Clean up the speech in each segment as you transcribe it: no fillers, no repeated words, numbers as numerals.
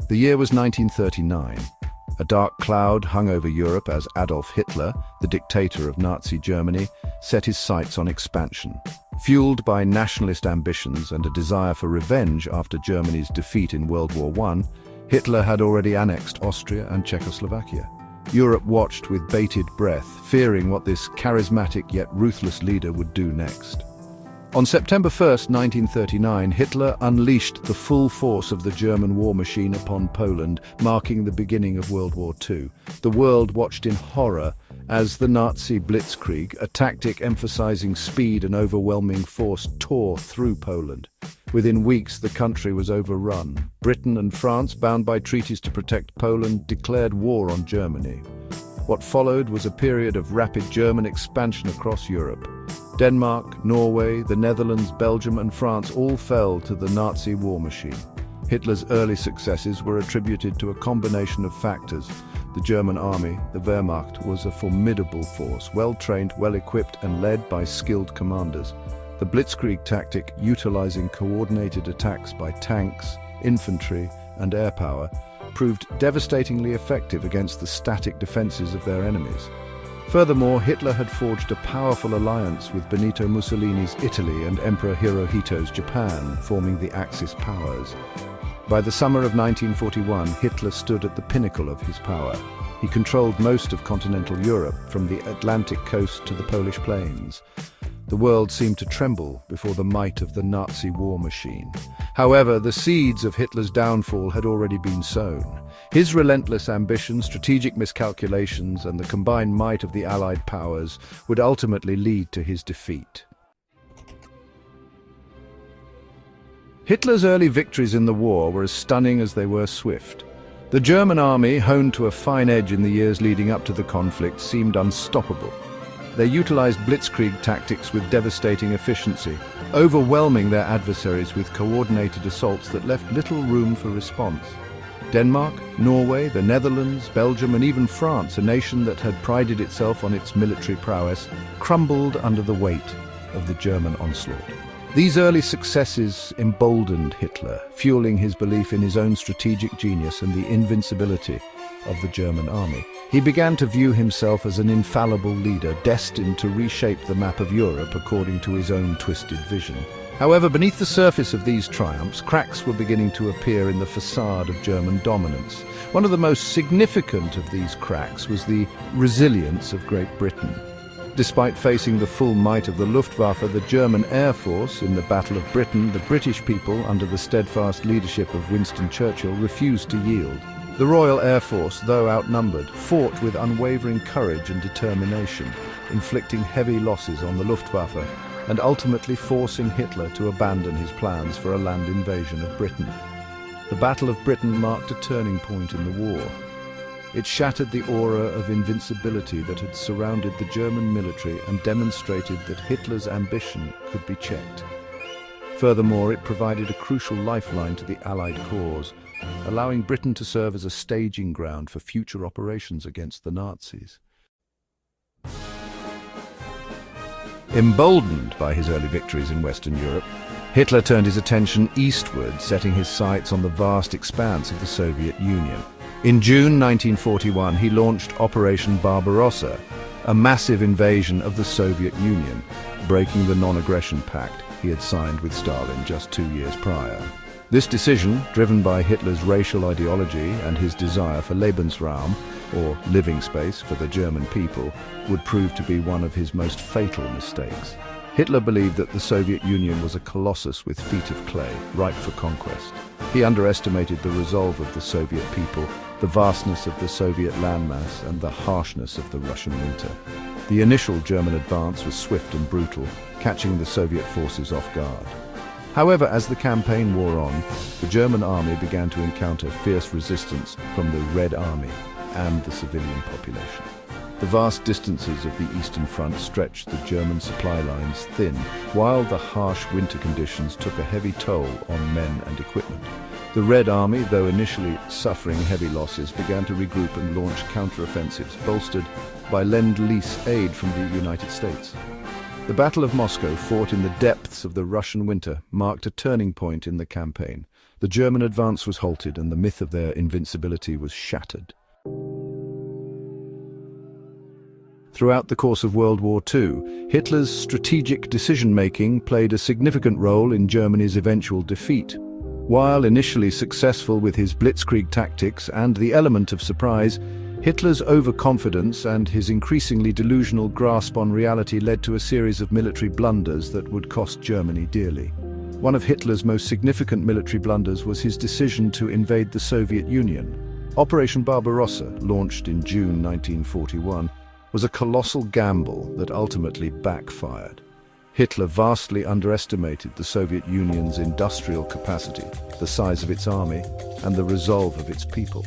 The year was 1939. A dark cloud hung over Europe as Adolf Hitler, the dictator of Nazi Germany, set his sights on expansion. Fueled by nationalist ambitions and a desire for revenge after Germany's defeat in World War I, Hitler had already annexed Austria and Czechoslovakia. Europe watched with bated breath, fearing what this charismatic yet ruthless leader would do next. On September 1st, 1939, Hitler unleashed the full force of the German war machine upon Poland, marking the beginning of World War II. The world watched in horror as the Nazi blitzkrieg, a tactic emphasizing speed and overwhelming force, tore through Poland. Within weeks, the country was overrun. Britain and France, bound by treaties to protect Poland, declared war on Germany. What followed was a period of rapid German expansion across Europe. Denmark, Norway, the Netherlands, Belgium and France all fell to the Nazi war machine. Hitler's early successes were attributed to a combination of factors. The German army, the Wehrmacht, was a formidable force, well-trained, well-equipped and led by skilled commanders. The blitzkrieg tactic, utilizing coordinated attacks by tanks, infantry and air power, proved devastatingly effective against the static defenses of their enemies. Furthermore, Hitler had forged a powerful alliance with Benito Mussolini's Italy and Emperor Hirohito's Japan, forming the Axis powers. By the summer of 1941, Hitler stood at the pinnacle of his power. He controlled most of continental Europe, from the Atlantic coast to the Polish plains. The world seemed to tremble before the might of the Nazi war machine. However, the seeds of Hitler's downfall had already been sown. His relentless ambition, strategic miscalculations, and the combined might of the Allied powers would ultimately lead to his defeat. Hitler's early victories in the war were as stunning as they were swift. The German army, honed to a fine edge in the years leading up to the conflict, seemed unstoppable. They utilized blitzkrieg tactics with devastating efficiency, overwhelming their adversaries with coordinated assaults that left little room for response. Denmark, Norway, the Netherlands, Belgium and even France, a nation that had prided itself on its military prowess, crumbled under the weight of the German onslaught. These early successes emboldened Hitler, fueling his belief in his own strategic genius and the invincibility of the German army. He began to view himself as an infallible leader, destined to reshape the map of Europe according to his own twisted vision. However, beneath the surface of these triumphs, cracks were beginning to appear in the facade of German dominance. One of the most significant of these cracks was the resilience of Great Britain. Despite facing the full might of the Luftwaffe, the German Air Force, in the Battle of Britain, the British people, under the steadfast leadership of Winston Churchill, refused to yield. The Royal Air Force, though outnumbered, fought with unwavering courage and determination, inflicting heavy losses on the Luftwaffe and ultimately forcing Hitler to abandon his plans for a land invasion of Britain. The Battle of Britain marked a turning point in the war. It shattered the aura of invincibility that had surrounded the German military and demonstrated that Hitler's ambition could be checked. Furthermore, it provided a crucial lifeline to the Allied cause, allowing Britain to serve as a staging ground for future operations against the Nazis. Emboldened by his early victories in Western Europe, Hitler turned his attention eastward, setting his sights on the vast expanse of the Soviet Union. In June 1941, he launched Operation Barbarossa, a massive invasion of the Soviet Union, breaking the non-aggression pact he had signed with Stalin just 2 years prior. This decision, driven by Hitler's racial ideology and his desire for Lebensraum, or living space for the German people, would prove to be one of his most fatal mistakes. Hitler believed that the Soviet Union was a colossus with feet of clay, ripe for conquest. He underestimated the resolve of the Soviet people, the vastness of the Soviet landmass, and the harshness of the Russian winter. The initial German advance was swift and brutal, catching the Soviet forces off guard. However, as the campaign wore on, the German army began to encounter fierce resistance from the Red Army and the civilian population. The vast distances of the Eastern Front stretched the German supply lines thin, while the harsh winter conditions took a heavy toll on men and equipment. The Red Army, though initially suffering heavy losses, began to regroup and launch counter-offensives, bolstered by Lend-Lease aid from the United States. The Battle of Moscow, fought in the depths of the Russian winter, marked a turning point in the campaign. The German advance was halted and the myth of their invincibility was shattered. Throughout the course of World War II, Hitler's strategic decision-making played a significant role in Germany's eventual defeat. While initially successful with his blitzkrieg tactics and the element of surprise, Hitler's overconfidence and his increasingly delusional grasp on reality led to a series of military blunders that would cost Germany dearly. One of Hitler's most significant military blunders was his decision to invade the Soviet Union. Operation Barbarossa, launched in June 1941, was a colossal gamble that ultimately backfired. Hitler vastly underestimated the Soviet Union's industrial capacity, the size of its army, and the resolve of its people.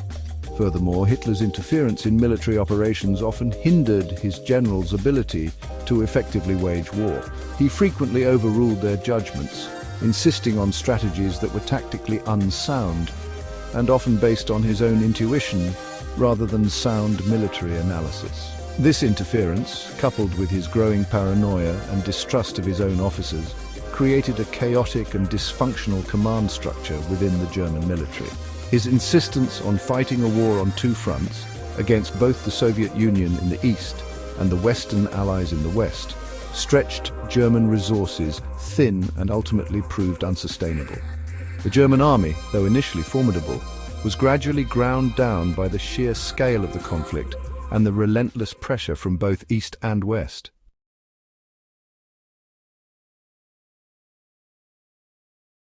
Furthermore, Hitler's interference in military operations often hindered his generals' ability to effectively wage war. He frequently overruled their judgments, insisting on strategies that were tactically unsound and often based on his own intuition rather than sound military analysis. This interference, coupled with his growing paranoia and distrust of his own officers, created a chaotic and dysfunctional command structure within the German military. His insistence on fighting a war on two fronts, against both the Soviet Union in the east and the Western allies in the west, stretched German resources thin and ultimately proved unsustainable. The German army, though initially formidable, was gradually ground down by the sheer scale of the conflict and the relentless pressure from both east and west.